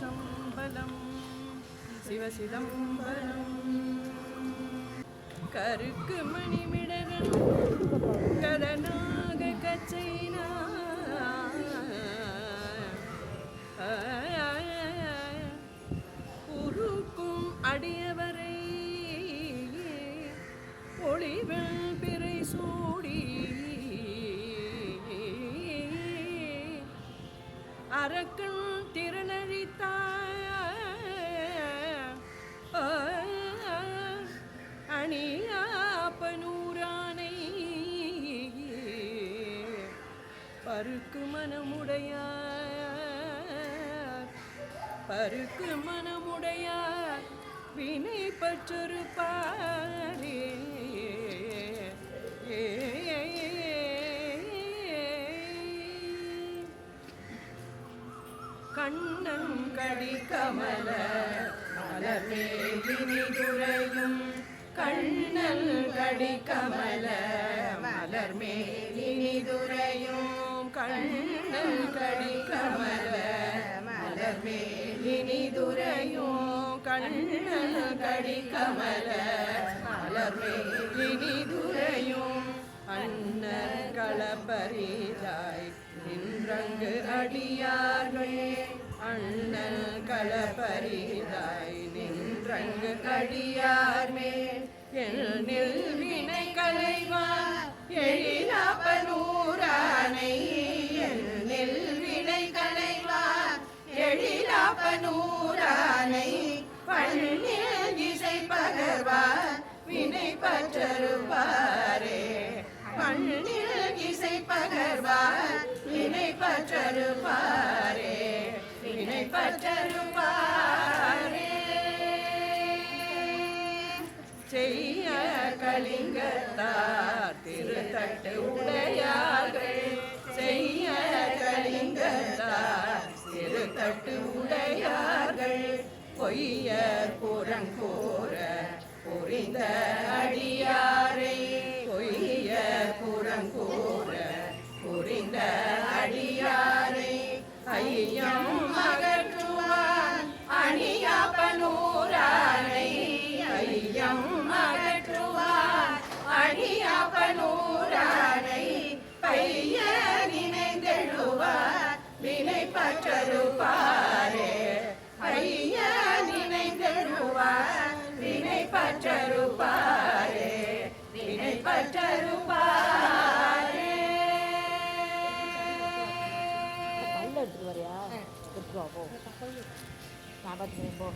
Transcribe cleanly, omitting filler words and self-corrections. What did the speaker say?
திருச்சிற்றம்பலம் சிவசிதம்பரம். கருக்கு மணிமிடகன் கதனாக கச்சைனா உருக்கும் அடியவரை ஒளிவெள் பிறை சூடி அரக்கன் திறனழித்தாய் அணியாப்பனூரானை பருக்கு மனமுடையார் வினை பற்றிருப்பாரே. கண்ணன் கடி கமல மலர்மேலினி துறையும் கண்ணன் கடி கமல மலர்மேலினி துறையும் கண்ணன் கடி கமல மலர்மேலினி துறையும் கண்ணன் கடி கமல மலர்மேலினி துறையும் அண்ணன் களப்பரிதாய் நின்றங்கு அடியார்களே அண்ணல் களப்பரிதாய் நின்றங்கு அடியார்மே எண்ணில் வினை களைவார் எழிலாப்பனூரானை எண்ணில் வினை களைவார் எழிலாப்பனூரானை பண்ணில் இசை பகர்வார் வினை பற்றருவாரே பண்ணில் இசை பகர்வார் வினை பற்றருவாரே வினை பற்றருவாரே. செய்ய கலிங்கத்தார் திருத்தட்டு உடையார்கள் செய்ய கலிங்கத்தார் திருத்தட்டு உடையார்கள் பொய்யர் புறங்கூற புரிந்த அடியாரை பொய்யர் புறங்கூற புரிந்த அடியாரை ஐயம் அகற்றுவார் அணியாப்பனூரானை ஐயம் அகற்றுவார் அணியாப்பனூரானை பைய நினைந்தெழுவார் வினை பற்றருப்பாரே ஐய நினைந்தெழுவார் வினை பற்றருப்பாரே வினை பற்றருப்பாரே. எடுத்துட்டு வரியா எடுத்துட்டு வா போ நான் பார்த்துக்கிறேன் போ.